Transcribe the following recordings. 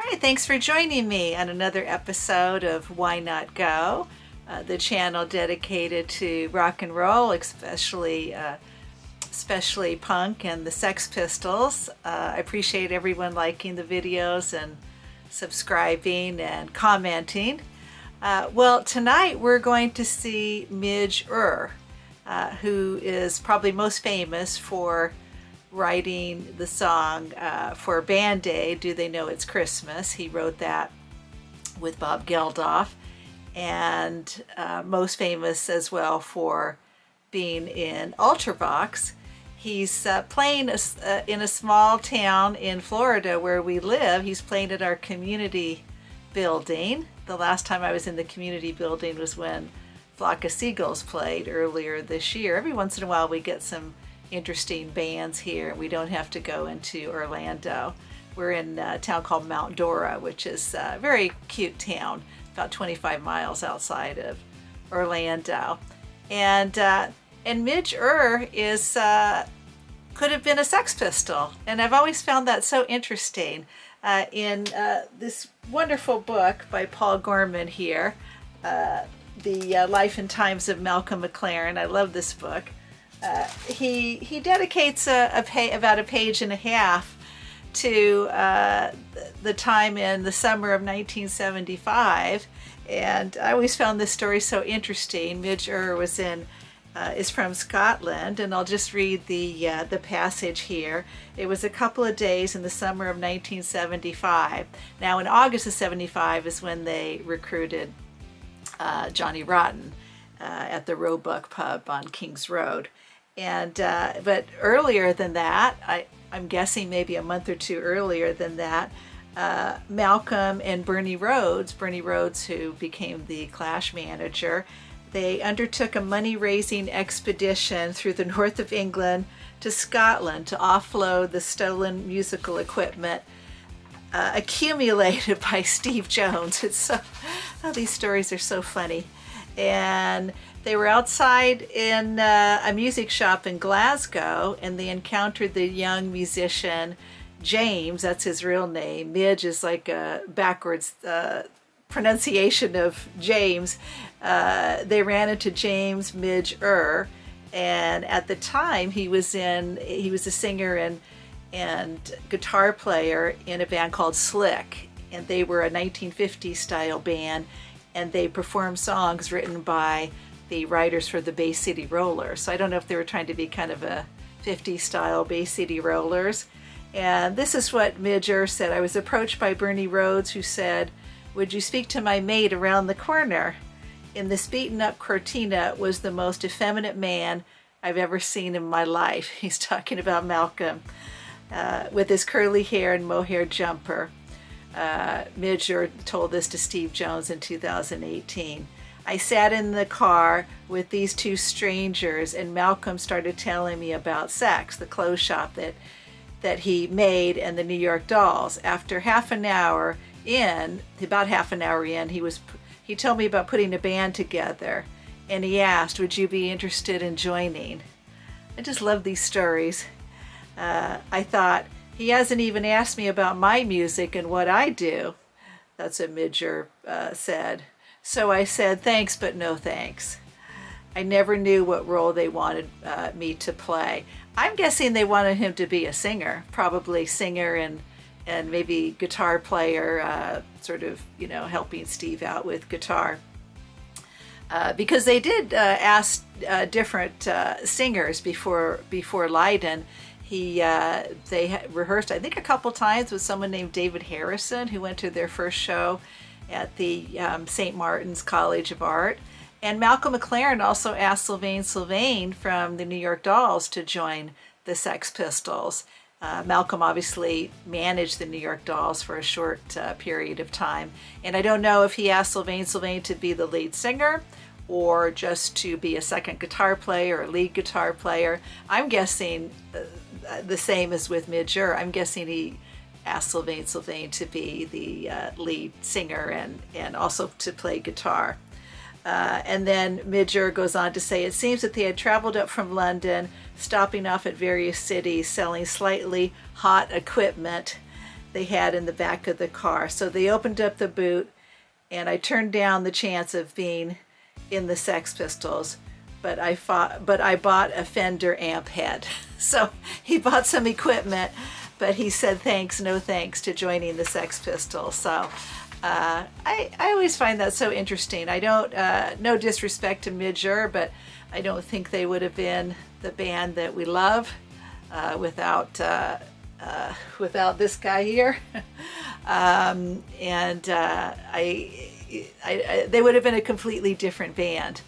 Hi, thanks for joining me on another episode of Why Not Go, the channel dedicated to rock and roll, especially punk and the Sex Pistols. I appreciate everyone liking the videos and subscribing and commenting. Well, tonight we're going to see Midge Ure, who is probably most famous for writing the song for Band-Aid, Do They Know It's Christmas? He wrote that with Bob Geldof, and most famous as well for being in Ultravox. He's playing in a small town in Florida where we live. He's playing at our community building. The last time I was in the community building was when Flock of Seagulls played earlier this year. Every once in a while we get some interesting bands here. We don't have to go into Orlando. We're in a town called Mount Dora, which is a very cute town, about 25 miles outside of Orlando. And Midge Ure is could have been a Sex Pistol, and I've always found that so interesting. In this wonderful book by Paul Gorman here, The Life and Times of Malcolm McLaren. I love this book. He dedicates about a page and a half to the time in the summer of 1975, and I always found this story so interesting. Midge Ure is from Scotland, and I'll just read the passage here. It was a couple of days in the summer of 1975. Now in August of 75 is when they recruited Johnny Rotten at the Roebuck pub on King's Road. And but earlier than that, I'm guessing maybe a month or two earlier than that, Malcolm and Bernie Rhodes, who became the Clash manager, they undertook a money-raising expedition through the north of England to Scotland to offload the stolen musical equipment accumulated by Steve Jones. It's so, oh, these stories are so funny. And they were outside in a music shop in Glasgow, and they encountered the young musician James. That's his real name. Midge is like a backwards pronunciation of James. They ran into James Midge Ure, and at the time he was a singer and guitar player in a band called Slick, and they were a 1950s style band, and they performed songs written by the writers for the Bay City Rollers. So I don't know if they were trying to be kind of a 50s style Bay City Rollers. And this is what Midge Ure said. I was approached by Bernie Rhodes, who said, "Would you speak to my mate around the corner?" In this beaten up cortina was the most effeminate man I've ever seen in my life. He's talking about Malcolm, with his curly hair and mohair jumper. Midge Ure told this to Steve Jones in 2018. I sat in the car with these two strangers, and Malcolm started telling me about Sex, the clothes shop that he made, and the New York Dolls. After about half an hour in, he told me about putting a band together, and he asked, "Would you be interested in joining?" I just love these stories. I thought, he hasn't even asked me about my music and what I do. That's what Midge Ure said. So I said, thanks, but no thanks. I never knew what role they wanted me to play. I'm guessing they wanted him to be a singer, probably singer and maybe guitar player, sort of, you know, helping Steve out with guitar. Because they did ask different singers before Leiden. They rehearsed, I think, a couple times with someone named David Harrison, who went to their first show at the St. Martin's College of Art. And Malcolm McLaren also asked Sylvain from the New York Dolls to join the Sex Pistols. Malcolm obviously managed the New York Dolls for a short period of time. And I don't know if he asked Sylvain to be the lead singer or just to be a second guitar player or lead guitar player. I'm guessing the same as with Midge Ure. I'm guessing he asked Sylvain to be the lead singer and also to play guitar. And then Midge Ure goes on to say, it seems that they had traveled up from London, stopping off at various cities, selling slightly hot equipment. they had in the back of the car. So they opened up the boot, and I turned down the chance of being in the Sex Pistols, but I bought a Fender amp head. So he bought some equipment, but he said thanks, no thanks to joining the Sex Pistols. So I always find that so interesting. I don't, no disrespect to Midge Ure, but I don't think they would have been the band that we love without this guy here. They would have been a completely different band.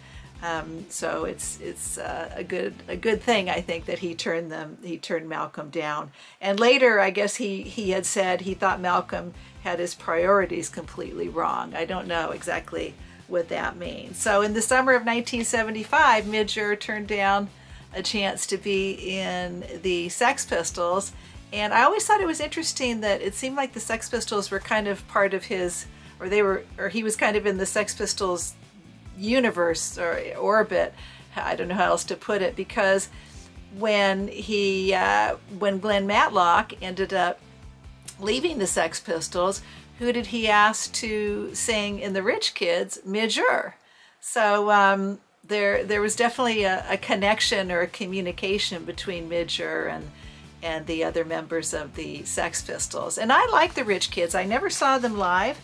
So it's a good thing, I think, that he turned Malcolm down. And later, I guess he had said he thought Malcolm had his priorities completely wrong. I don't know exactly what that means. So in the summer of 1975, Midge Ure turned down a chance to be in the Sex Pistols. And I always thought it was interesting that it seemed like the Sex Pistols were kind of part of his, or he was kind of in the Sex Pistols universe or orbit. I don't know how else to put it, because when Glenn Matlock ended up leaving the Sex Pistols, who did he ask to sing in the Rich Kids? Midge Ure. So there was definitely a connection or a communication between Midge Ure and the other members of the Sex Pistols. And I like the Rich Kids. I never saw them live.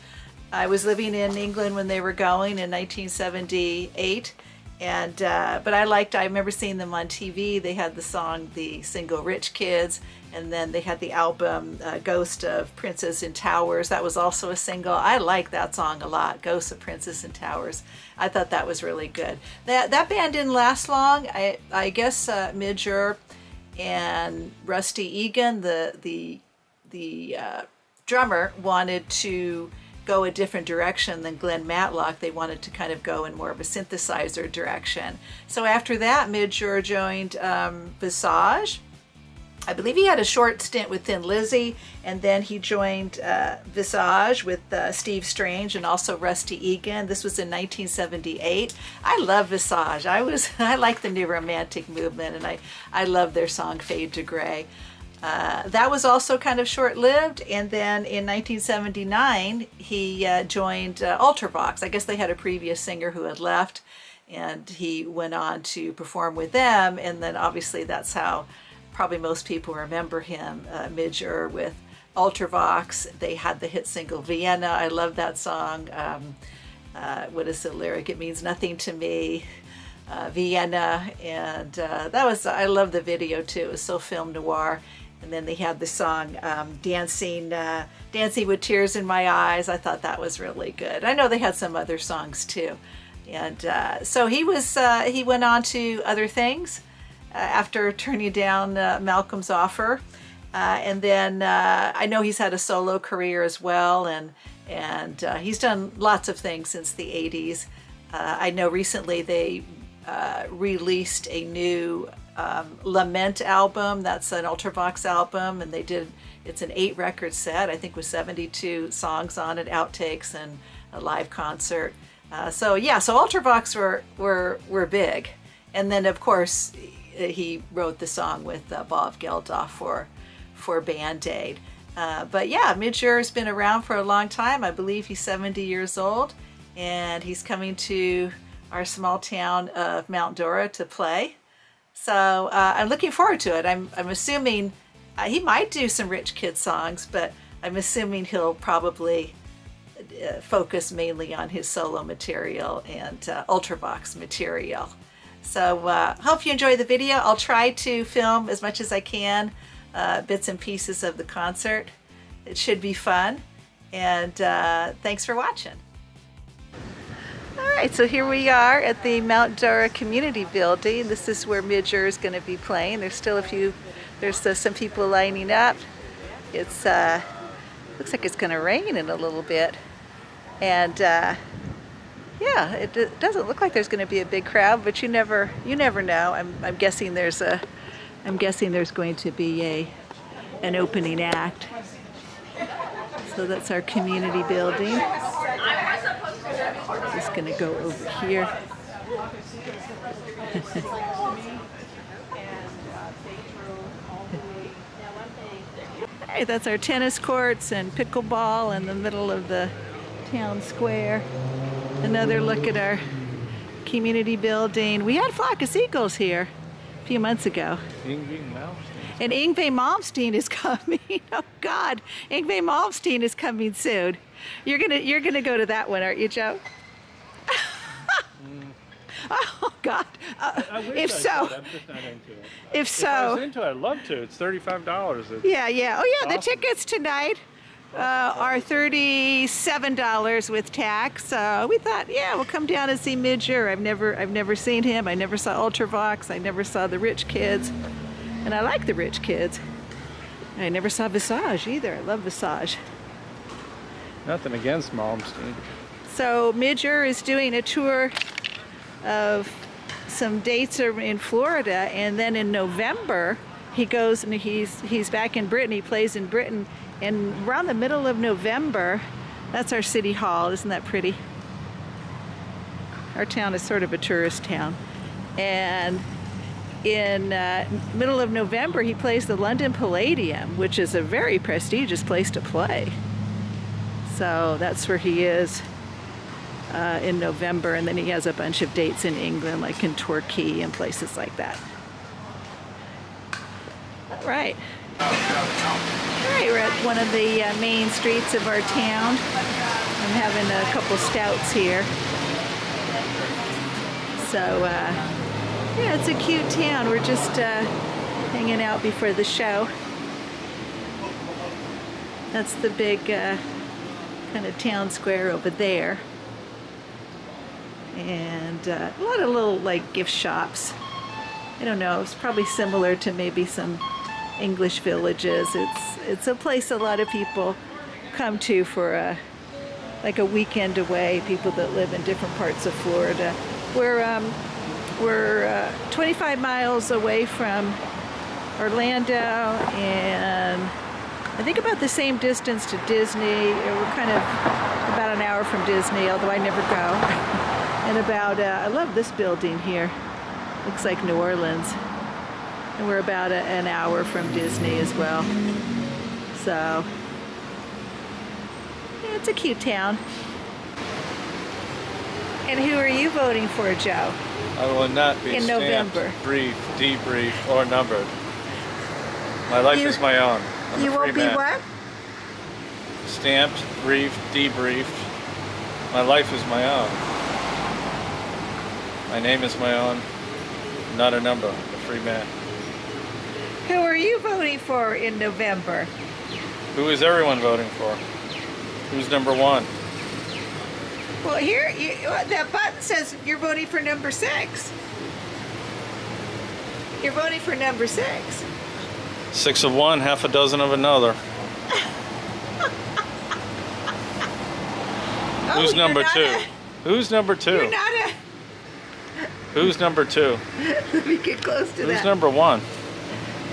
I was living in England when they were going in 1978, and but I remember seeing them on TV. They had the single Rich Kids, and then they had the album Ghost of Princess in Towers. That was also a single. I like that song a lot, Ghost of Princess in Towers. I thought that was really good. That band didn't last long. I guess Midge Ure and Rusty Egan, the drummer, wanted to go a different direction than Glenn Matlock. They wanted to kind of go in more of a synthesizer direction. So after that, Midge Ure joined Visage. I believe he had a short stint with Thin Lizzy, and then he joined Visage with Steve Strange and also Rusty Egan. This was in 1978. I love Visage. I like the New Romantic movement, and I love their song Fade to Gray. That was also kind of short-lived, and then in 1979 he joined Ultravox. I guess they had a previous singer who had left, and he went on to perform with them, and then obviously that's how probably most people remember him, Midge Ure with Ultravox. They had the hit single Vienna. I love that song. What is the lyric? It means nothing to me. Vienna, and I love the video too. It was so film noir. And then they had the song Dancing with Tears in My Eyes. I thought that was really good. I know they had some other songs too. And so he went on to other things after turning down Malcolm's offer. And then I know he's had a solo career as well, and he's done lots of things since the 80s. I know recently they released a new Lament album. That's an Ultravox album, and it's an 8-record set, I think, with 72 songs on it, outtakes, and a live concert. So Ultravox were big. And then of course he wrote the song with Bob Geldof for Band-Aid. But yeah, Midge Ure's been around for a long time. I believe he's 70 years old, and he's coming to our small town of Mount Dora to play. So I'm looking forward to it. I'm assuming he might do some Rich Kid songs, but I'm assuming he'll probably focus mainly on his solo material and Ultravox material. So hope you enjoy the video. I'll try to film as much as I can, bits and pieces of the concert. It should be fun, and thanks for watching. All right, so here we are at the Mount Dora Community Building. This is where Midge Ure is going to be playing. There's still there's some people lining up. It's looks like it's going to rain in a little bit, and yeah, it doesn't look like there's going to be a big crowd, but you never know. I'm guessing there's going to be an opening act. So that's our community building. Just gonna go over here. right, that's our tennis courts and pickleball in the middle of the town square. Another look at our community building. We had a flock of seagulls here a few months ago. And Yngwie Malmsteen is coming. Oh God, Yngwie Malmsteen is coming soon. You're gonna go to that one, aren't you, Joe? Oh God! If so, I'm just not into it. If so, I was into it, I'd love to. It's $35. Yeah. Oh yeah. Awesome. The tickets tonight are $37 with tax. So we thought, yeah, we'll come down and see Midge Ure. I've never seen him. I never saw Ultravox. I never saw the rich kids, and I like the rich kids. I never saw Visage either. I love Visage. Nothing against Malmsteen. So Midge Ure is doing a tour of some dates in Florida, and then in November he goes and he's back in Britain. He plays in Britain, and around the middle of November, that's our city hall. Isn't that pretty? Our town is sort of a tourist town, and in middle of November he plays the London Palladium, which is a very prestigious place to play. So that's where he is in November, and then he has a bunch of dates in England, like in Torquay and places like that. All right, we're at one of the main streets of our town. I'm having a couple stouts here. So yeah, it's a cute town. We're just hanging out before the show. That's the big kind of town square over there. And a lot of little like gift shops. I don't know, it's probably similar to maybe some English villages. It's a place a lot of people come to for like a weekend away, people that live in different parts of Florida. We're 25 miles away from Orlando, and I think about the same distance to Disney. We're kind of about an hour from Disney, although I never go. And about, I love this building here. Looks like New Orleans. And we're about an hour from Disney as well. So, yeah, it's a cute town. And who are you voting for, Joe? I will not be in November. Briefed, debriefed, or numbered. My life is my own. You won't be what? Stamped, briefed, debriefed. My life is my own. My name is my own, not a number, a free man. Who are you voting for in November? Who is everyone voting for? Who's number one? Well, here, that button says you're voting for number 6. You're voting for number 6. 6 of one, half a dozen of another. Who's number 2? Who's number 2? You're not a... Who's number 2? Let me get close to that. Who's number 1?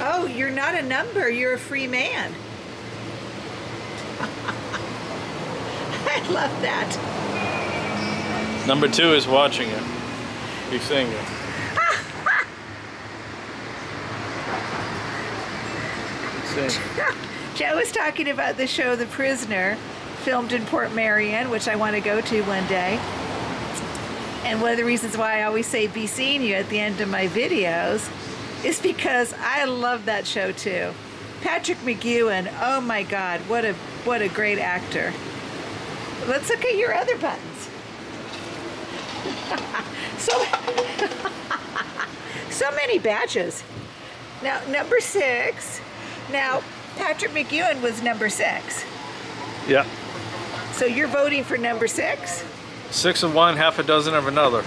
Oh, you're not a number. You're a free man. I love that. Number 2 is watching you. He's seeing you. Joe was talking about the show The Prisoner, filmed in Port Marion, which I want to go to one day. And one of the reasons why I always say "be seeing you" at the end of my videos is because I love that show too. Patrick McGowan, oh my God, what a great actor. Let's look at your other buttons. So many badges. Now, number 6. Now, Patrick McGowan was number 6. Yeah. So you're voting for number 6? 6 of one, half a dozen of another.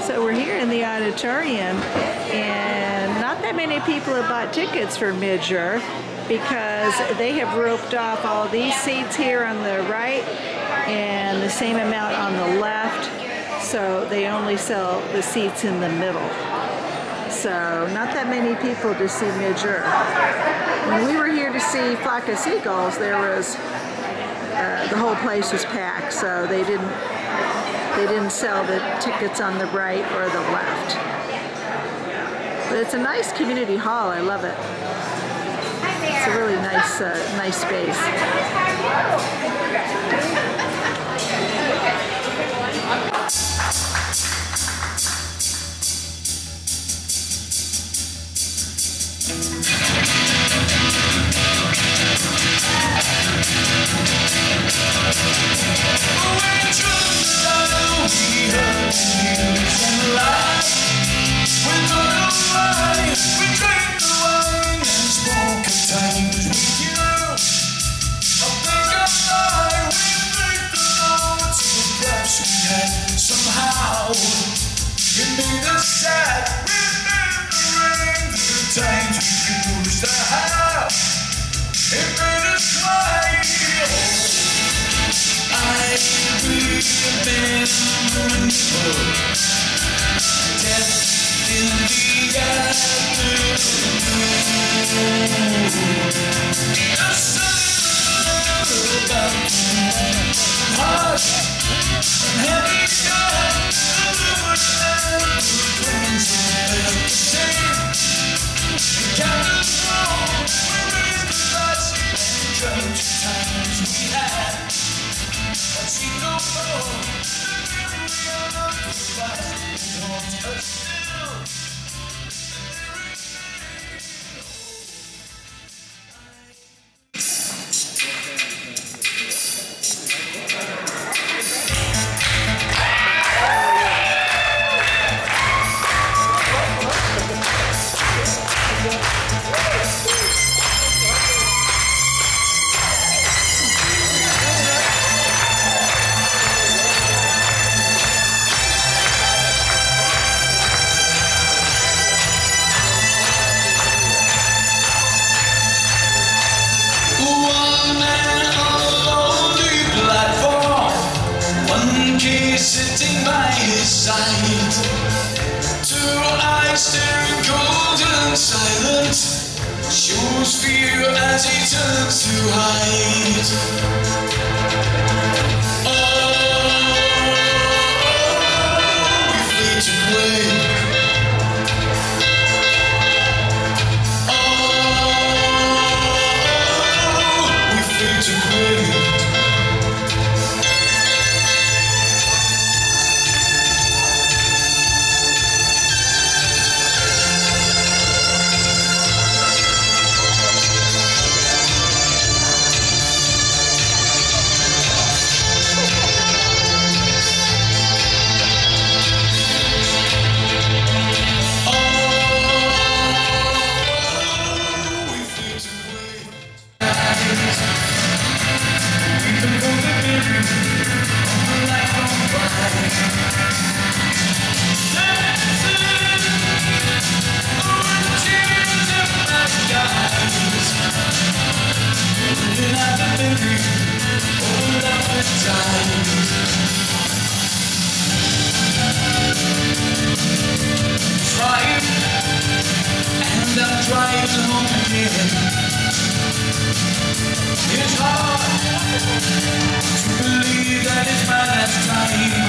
So we're here in the auditorium, and not that many people have bought tickets for Midge Ure because they have roped off all these seats here on the right and the same amount on the left, so they only sell the seats in the middle. So not that many people to see Midge Ure. When we were here to see Flock of Seagulls, there was the whole place was packed, so they didn't sell the tickets on the right or the left. But it's a nice community hall. I love it. It's a really nice space. Somehow it made us sad, remembering the times we used to have. It made us cry. I remember death in the afternoon. The sun about heart and heavy sky. Sitting by his side, two eyes staring cold and silent, shows fear as he turns to hide. Oh, we fade to grey. Oh, we fade to grey. Driving home again. It's hard to believe that it's my last time.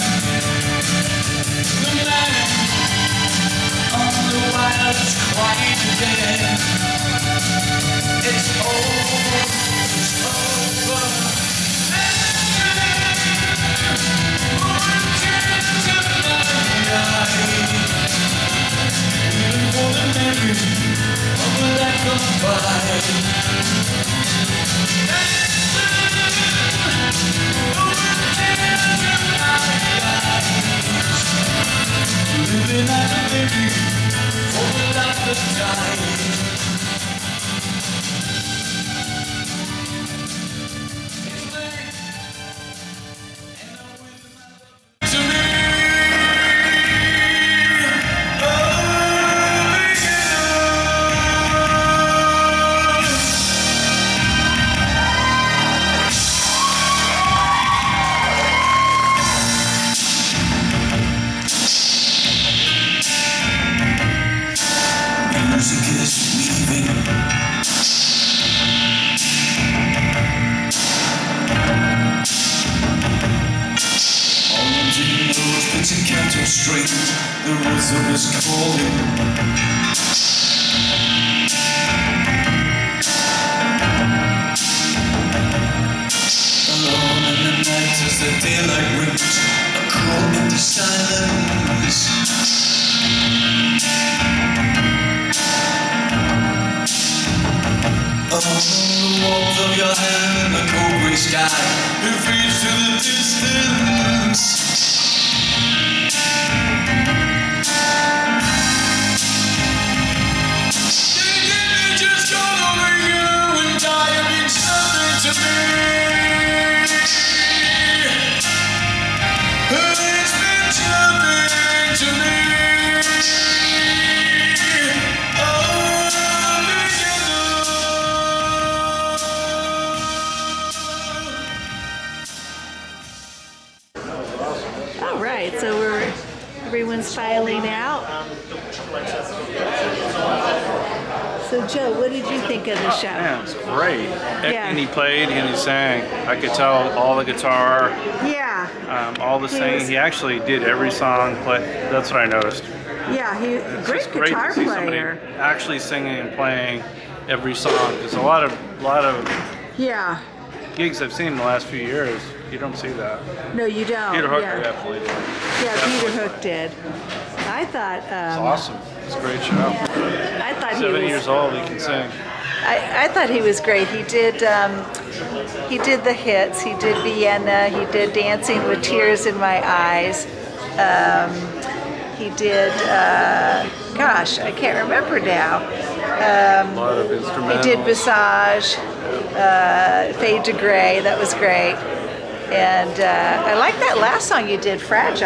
The man on the wire is quiet again. It's over, it's over. Tears in my eyes, even for the memory of a life gone by. Living as a baby for a life that died. Straight, the rhythm is calling. the daylight rings a cool empty silence. Oh, the warmth of your hand and the cold gray sky, it fades to the distance. They just gone over you and die of being something to me. It's been something to me. All right, so everyone's filing out. So Joe, what did you think of the show? Man, it was great. Yeah. And he played and he sang. I could tell all the guitar, Yeah, all the singing. He actually did every song. That's what I noticed. yeah, It's great just great guitar to see somebody player. actually singing and playing every song. There's a lot of Yeah, gigs I've seen in the last few years. You don't see that. no, you don't. Peter Hook yeah. definitely did. Yeah, Peter Hook did. I thought. It's awesome. It's a great show. I thought 70 years old, he can sing. I thought he was great. He did the hits. He did Vienna. He did Dancing with Tears in My Eyes. He did. Gosh, I can't remember now. A lot of instrumentals. He did Visage, Fade to Gray. That was great. And I like that last song you did, Fragile.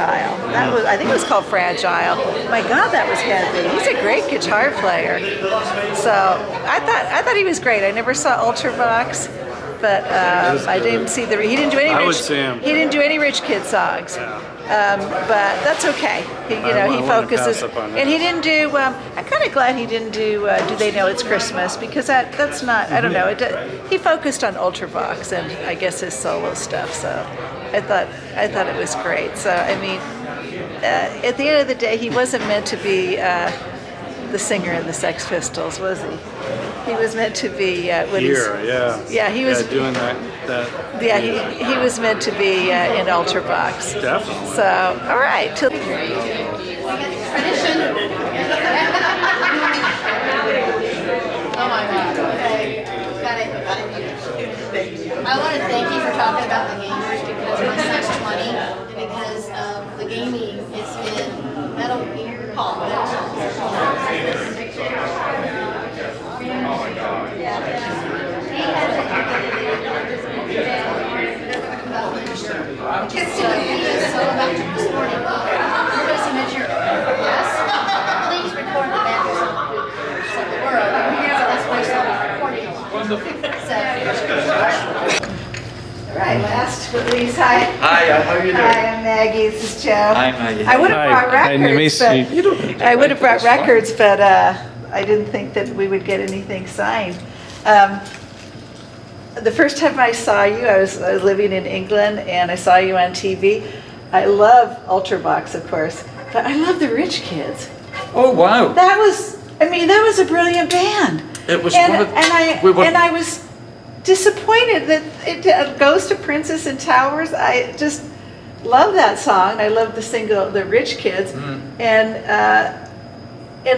That was, I think it was called Fragile. My God, that was heavy. He's a great guitar player. So I thought he was great. I never saw Ultravox, but I didn't see the. He didn't do any. I would rich, see him. He didn't do any Rich Kid songs. But that's okay. He wouldn't focuses, pass up on that. and he didn't do. I'm kind of glad he didn't do. Do They Know It's Christmas? Because that's not. I don't know. He focused on Ultravox and I guess his solo stuff. So I thought it was great. So I mean, at the end of the day, he wasn't meant to be the singer in the Sex Pistols, was he? He was meant to be Yeah, he was doing that. Yeah, he was meant to be in Ultravox. Definitely. So, all right. Oh my God. Okay. Got it. I want to thank you for talking about the gamers because my son's 20 and because the gaming is in Metal Hall. It's so about this morning. We're going to see Midge Ure. Yes? Please record the band song. So the world. That's why I'm recording a lot. All right, last but least, hi. Hi, how are you doing? Hi, I'm Maggie. This is Joe. Hi, Maggie. I would have Hi. brought Hi, records, nice to but meet you. I would have brought records, but I didn't think that we would get anything signed. The first time I saw you, I was living in England, and I saw you on TV. I love Ultravox, of course, but I love the Rich Kids. Oh, wow. That was a brilliant band. It was and, one of, and I was disappointed that it goes to Princess and Towers. I just love that song. I love the single, The Rich Kids, and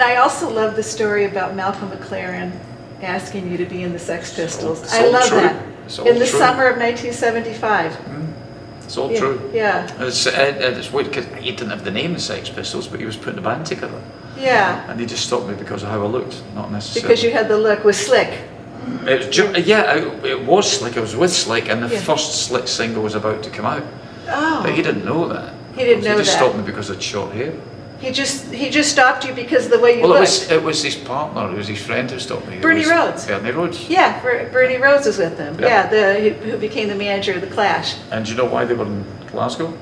I also love the story about Malcolm McLaren asking you to be in the Sex Pistols. It's I all love true. that. It's all In the true. summer of 1975. It's all Yeah, true. Yeah. It's weird because he didn't have the name the Sex Pistols, but he was putting the band together. Yeah. And he just stopped me because of how I looked, not necessarily. Because you had the look with Slick. It was it was Slick. I was with Slick, and the Yeah. first Slick single was about to come out. Oh. But he didn't know that. He didn't know He just that. stopped me because I'd short hair. He just stopped you because of the way you Well, looked. it was his partner, it was his friend who stopped me. It Bernie was Rhodes. Bernie Rhodes. Yeah, Bernie Rhodes was with them. Yeah. Who became the manager of the Clash. And do you know why they were in Glasgow?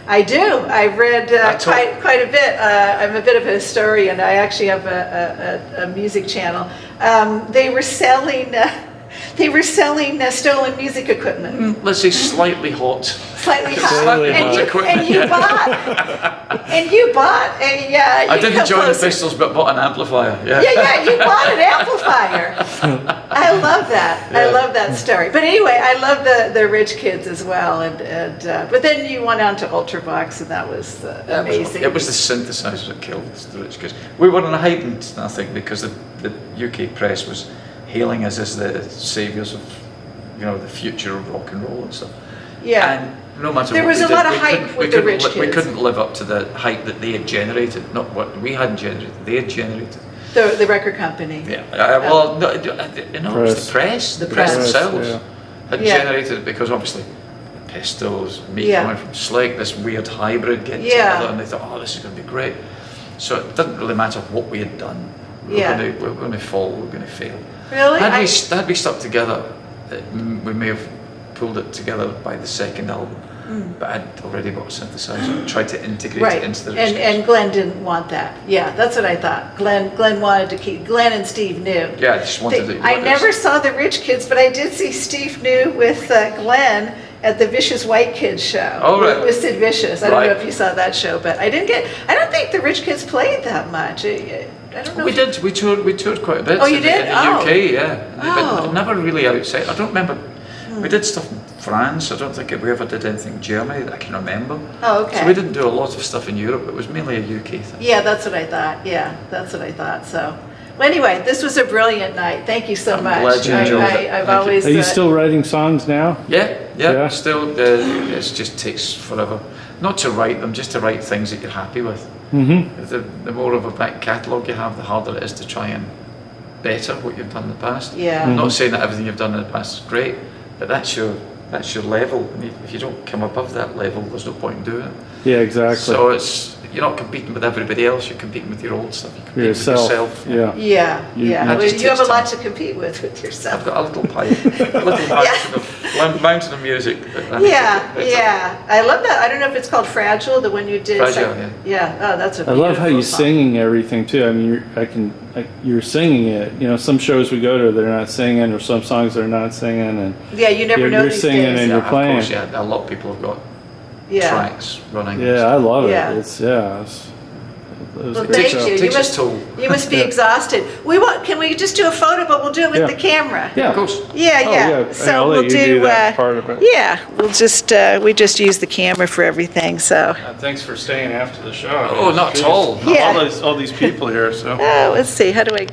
I do. I've read quite a bit. I'm a bit of a historian. I actually have a music channel. They were selling They were selling stolen music equipment. Let's say slightly hot. Slightly hot. Slightly hot equipment. And you bought a. I didn't join the Pistols, but bought an amplifier. Yeah. Yeah, you bought an amplifier. I love that. Yeah. I love that story. But anyway, I love the rich kids as well. But then you went on to Ultravox, and that was amazing. It was the synthesizer that killed the rich kids. We were on a heightened, I think, because the UK press was hailing us as the saviours of, the future of rock and roll and stuff. Yeah. And no matter there what was a lot of hype with the rich kids. We couldn't live up to the hype that they had generated, not what we hadn't generated. They had generated. The record company. Yeah. Well, no, it was the press. The press themselves had generated it, because obviously the Pistols, me coming from Slick, this weird hybrid getting together, and they thought, oh, this is going to be great. So it didn't really matter what we had done. We were going to fall. We were going to fail. Really? Had we stuck together, we may have pulled it together by the second album. But I'd already bought a synthesizer and tried to integrate it into the rich kids. And Glenn didn't want that. Yeah, that's what I thought. Glenn wanted to keep. Glenn and Steve knew. Yeah, I just wanted to. I never saw the Rich Kids, but I did see Steve New with Glenn at the Vicious White Kids show. Oh, right. With Sid Vicious. I don't know if you saw that show, but I don't think the Rich Kids played that much. I don't know. We did. We toured quite a bit. Oh, you did? In the UK, yeah. Oh. But never really outside. I don't remember. We did stuff in France. I don't think we ever did anything in Germany that I can remember. Oh, okay. So we didn't do a lot of stuff in Europe. It was mainly a UK thing. Yeah, that's what I thought. Yeah, that's what I thought. So, well, anyway, this was a brilliant night. Thank you so much. Glad you enjoyed it. I've always. Are you still writing songs now? Yeah. Still, it just takes forever. Not to write them, just to write things that you're happy with. The more of a back catalogue you have, the harder it is to try and better what you've done in the past. Yeah. I'm not saying that everything you've done in the past is great, but that's your level. I mean, if you don't come above that level, there's no point in doing it. Yeah, exactly. So you're not competing with everybody else. You're competing with your old stuff. You're competing with yourself. Yeah. You have a lot to compete with yourself. I've got a little mountain of music. I love that. I don't know if it's called Fragile, the one you did. Fragile, yeah. Oh, that's a beautiful I love how you're song. singing everything too. I mean, you're singing it. Some shows we go to, they're not singing, or some songs they're not singing, and you never know you're these singing days. and you're playing. Of course, a lot of people have got tracks running. Yeah, I love it. Yeah. It was Well, great. thank you. You must be exhausted. Can we just do a photo, but we'll do it with the camera. Yeah, of course. Yeah. So I'll we'll let you do that part of it. Yeah, we'll just we just use the camera for everything. So. Thanks for staying after the show. Oh, not at all. Yeah. All these people here. So. Let's see. How do I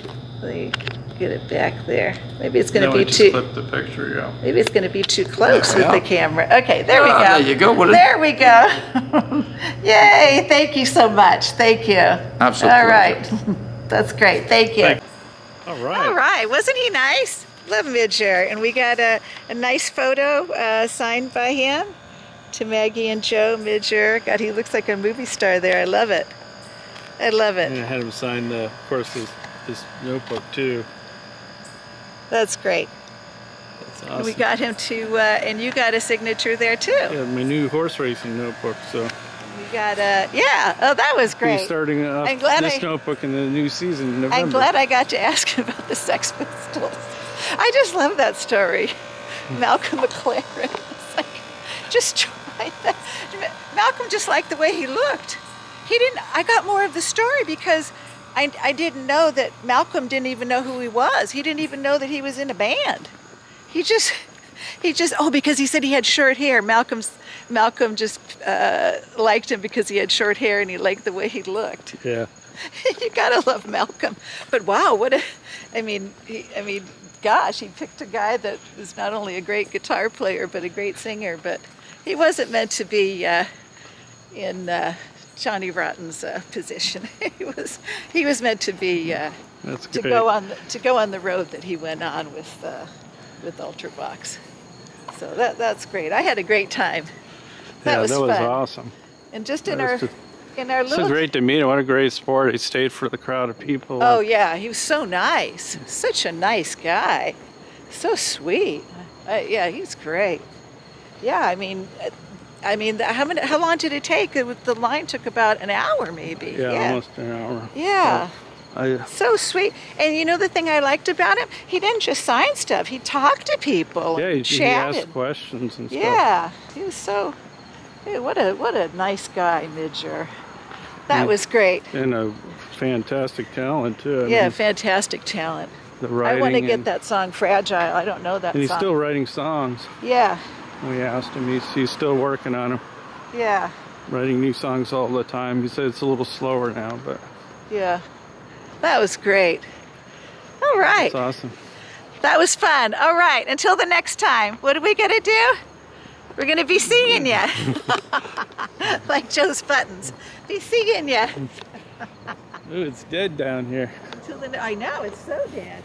get it back there? Maybe it's going to be too. Clip the picture. Yeah. Maybe it's going to be too close with the camera. Okay, there we go. There you go. There we go. Yay! Thank you so much. Thank you. Absolutely. All right. That's great. Thank you. All right. All right. Wasn't he nice? Love Midge Ure. And we got a nice photo signed by him to Maggie and Joe. Midge Ure. God, he looks like a movie star there. I love it. I love it. And I had him sign, of course, his notebook too. That's great. That's awesome. We got him to, and you got a signature there too. Yeah, my new horse racing notebook. So we got oh, that was great. He's starting off this notebook in the new season in November. I'm glad I got to ask him about the Sex Pistols. I just love that story. Malcolm McLaren. It's like, just try that. Malcolm just liked the way he looked. I got more of the story because I didn't know that Malcolm didn't even know who he was. He didn't even know that he was in a band. He just, because he said he had short hair. Malcolm just liked him because he had short hair and he liked the way he looked. Yeah. You gotta love Malcolm. But wow, gosh, he picked a guy that was not only a great guitar player, but a great singer. But he wasn't meant to be in Johnny Rotten's position. he was meant to be to go on the road that he went on with Ultravox. So that's great. I had a great time. That was fun. Awesome. And just in our little. So great to meet him. What a great sport. He stayed for the crowd of people. Oh yeah, he was so nice. Such a nice guy. So sweet. Yeah, he's great. Yeah, I mean, how long did it take? The line took about an hour, maybe. Yeah, almost an hour. Yeah. So sweet. And you know the thing I liked about him? He didn't just sign stuff. He talked to people. Yeah, and he asked questions and stuff. Yeah, he was so. Hey, what a nice guy, Midge Ure. That was great. And a fantastic talent too. Yeah, fantastic talent. The writing. I want to get that song "Fragile." I don't know that song. And he's still writing songs. Yeah. We asked him. He's still working on them. Yeah. Writing new songs all the time. He said it's a little slower now, but. Yeah. That was great. All right. That's awesome. That was fun. All right. Until the next time, what are we going to do? We're going to be seeing you. Like Joe's buttons. Be seeing you. Ooh, it's dead down here. Until the, I know, it's so dead.